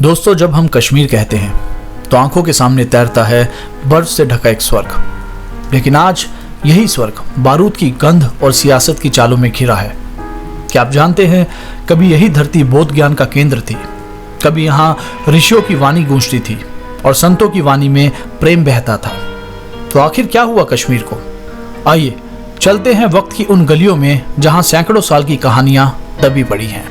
दोस्तों, जब हम कश्मीर कहते हैं तो आंखों के सामने तैरता है बर्फ से ढका एक स्वर्ग। लेकिन आज यही स्वर्ग बारूद की गंध और सियासत की चालों में घिरा है। क्या आप जानते हैं, कभी यही धरती बोध ज्ञान का केंद्र थी, कभी यहाँ ऋषियों की वाणी गूंजती थी और संतों की वाणी में प्रेम बहता था। तो आखिर क्या हुआ कश्मीर को? आइए चलते हैं वक्त की उन गलियों में जहां सैकड़ों साल की कहानियां दबी पड़ी हैं।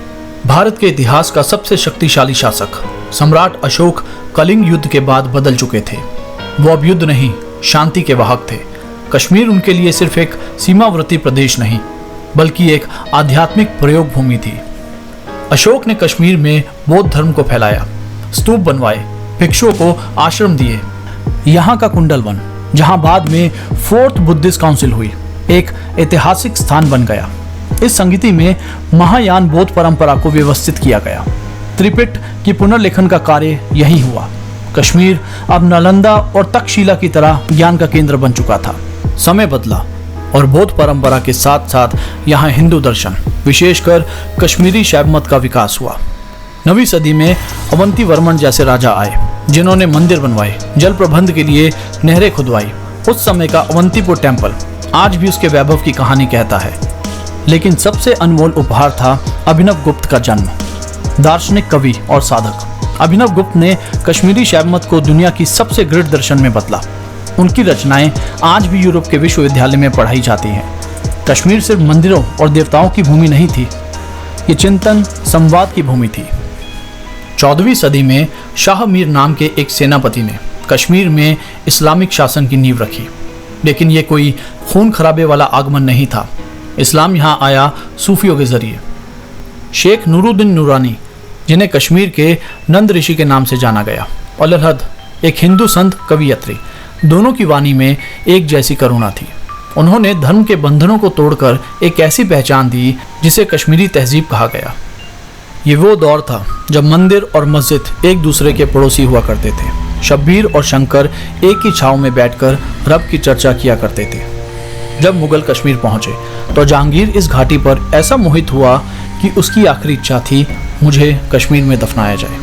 भारत के इतिहास का सबसे शक्तिशाली शासक सम्राट अशोक कलिंग युद्ध के बाद बदल चुके थे। वो अब युद्ध नहीं, शांति के वाहक थे। कश्मीर उनके लिए सिर्फ एक सीमावर्ती प्रदेश नहीं, बल्कि एक आध्यात्मिक प्रयोग भूमि थी। अशोक ने कश्मीर में बौद्ध धर्म को फैलाया, स्तूप बनवाए, भिक्षुओं को आश्रम दिए। यहाँ का कुंडल वन, जहाँ बाद में फोर्थ बुद्धिस्ट काउंसिल हुई, एक ऐतिहासिक स्थान बन गया। इस संगति में महायान बौद्ध परंपरा को व्यवस्थित किया गया। त्रिपिट की पुनर्लेखन का कार्य यही हुआ। कश्मीर अब नालंदा और तक्षशिला की तरह ज्ञान का केंद्र बन चुका था। समय बदला और बौद्ध परंपरा के साथ साथ यहाँ हिंदू दर्शन, विशेषकर कश्मीरी शैव मत का विकास हुआ। 9वीं सदी में अवंती वर्मन जैसे राजा आए, जिन्होंने मंदिर बनवाए, जल प्रबंध के लिए नहरें खुदवाई। उस समय का अवंतीपुर टेम्पल आज भी उसके वैभव की कहानी कहता है। लेकिन सबसे अनमोल उपहार था अभिनव गुप्त का जन्म। दार्शनिक, कवि और साधक अभिनव गुप्त ने कश्मीरी शैव मत को दुनिया की सबसे गृढ़ दर्शन में बदला। उनकी रचनाएं आज भी यूरोप के विश्वविद्यालय में पढ़ाई जाती हैं। कश्मीर सिर्फ मंदिरों और देवताओं की भूमि नहीं थी, ये चिंतन, संवाद की भूमि थी। 14वीं सदी में शाह मीर नाम के एक सेनापति ने कश्मीर में इस्लामिक शासन की नींव रखी। लेकिन ये कोई खून खराबे वाला आगमन नहीं था। इस्लाम यहाँ आया सूफियों के जरिए। शेख नूरुद्दीन नूरानी, जिन्हें कश्मीर के नंद ऋषि के नाम से जाना गया, और लरहद, एक हिंदू संत कवियत्री, दोनों की वाणी में एक जैसी करुणा थी। उन्होंने धर्म के बंधनों को तोड़कर एक ऐसी पहचान दी जिसे कश्मीरी तहजीब कहा गया। ये वो दौर था जब मंदिर और मस्जिद एक दूसरे के पड़ोसी हुआ करते थे। शब्बीर और शंकर एक ही छाव में बैठकर रब की चर्चा किया करते थे। जब मुगल कश्मीर पहुंचे तो जहांगीर इस घाटी पर ऐसा मोहित हुआ कि उसकी आखिरी इच्छा थी, मुझे कश्मीर में दफनाया जाए।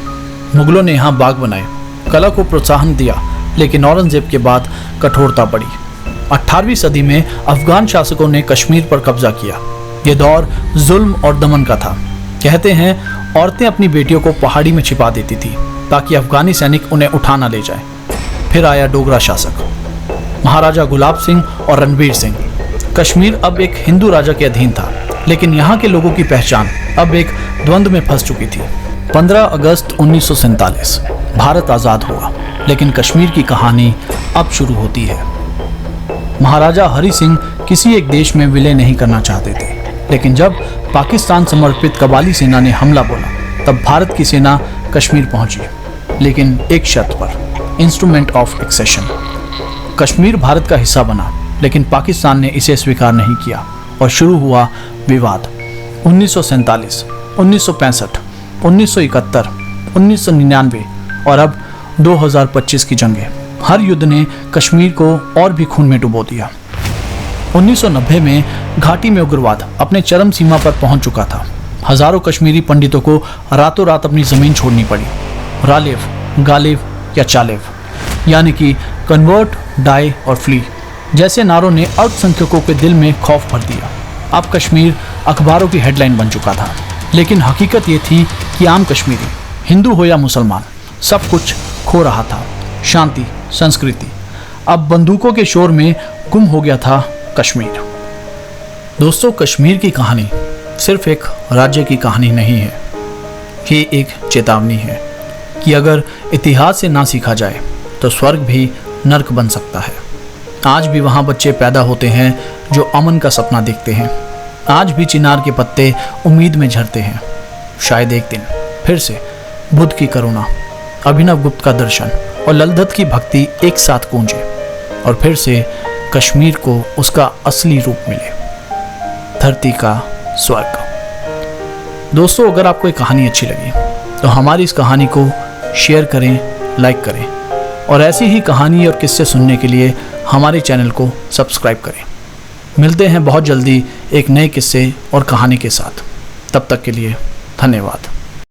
मुगलों ने यहाँ बाग बनाए, कला को प्रोत्साहन दिया, लेकिन औरंगजेब के बाद कठोरता बढ़ी। 18वीं सदी में अफगान शासकों ने कश्मीर पर कब्जा किया। यह दौर जुल्म और दमन का था। कहते हैं औरतें अपनी बेटियों को पहाड़ी में छिपा देती थी ताकि अफगानी सैनिक उन्हें उठा ना ले जाए। फिर आया डोगरा शासक, महाराजा गुलाब सिंह और रणबीर सिंह। कश्मीर अब एक हिंदू राजा के अधीन था, लेकिन यहाँ के लोगों की पहचान अब एक द्वंद्व में फंस चुकी थी। 15 अगस्त 1947 भारत आज़ाद हुआ, लेकिन कश्मीर की कहानी अब शुरू होती है। महाराजा हरि सिंह किसी एक देश में विलय नहीं करना चाहते थे, लेकिन जब पाकिस्तान समर्पित कबाली सेना ने हमला बोला, तब भारत की सेना कश्मीर पहुंची, लेकिन एक शर्त पर, instrument of accession. Kashmir Bharat का हिस्सा बना, लेकिन पाकिस्तान ने इसे स्वीकार नहीं किया और शुरू हुआ विवाद। 1947, 1965, 1971, 1999 और अब 2025 की जंगें। हर युद्ध ने कश्मीर को और भी खून में डुबो दिया। 1990 में घाटी में उग्रवाद अपने चरम सीमा पर पहुंच चुका था। हजारों कश्मीरी पंडितों को रातों रात अपनी जमीन छोड़नी पड़ी। रालेव, गालेव या चालेव, यानी कि कन्वर्ट, डाई और फ्ली जैसे नारों ने अल्पसंख्यकों के दिल में खौफ भर दिया। अब कश्मीर अखबारों की हेडलाइन बन चुका था, लेकिन हकीकत ये थी कि आम कश्मीरी, हिंदू हो या मुसलमान, सब कुछ खो रहा था। शांति, संस्कृति, अब बंदूकों के शोर में गुम हो गया था कश्मीर। दोस्तों, कश्मीर की कहानी सिर्फ एक राज्य की कहानी नहीं है, ये एक चेतावनी है कि अगर इतिहास से ना सीखा जाए तो स्वर्ग भी नर्क बन सकता है। आज भी वहाँ बच्चे पैदा होते हैं जो अमन का सपना देखते हैं। आज भी चिनार के पत्ते उम्मीद में झरते हैं। शायद एक दिन फिर से बुद्ध की करुणा, अभिनव गुप्त का दर्शन और ललदत की भक्ति एक साथ गूंजे और फिर से कश्मीर को उसका असली रूप मिले, धरती का स्वर्ग। दोस्तों, अगर आपको ये कहानी अच्छी लगी तो हमारी इस कहानी को शेयर करें, लाइक करें और ऐसी ही कहानी और किस्से सुनने के लिए हमारे चैनल को सब्सक्राइब करें। मिलते हैं बहुत जल्दी एक नए किस्से और कहानी के साथ। तब तक के लिए धन्यवाद।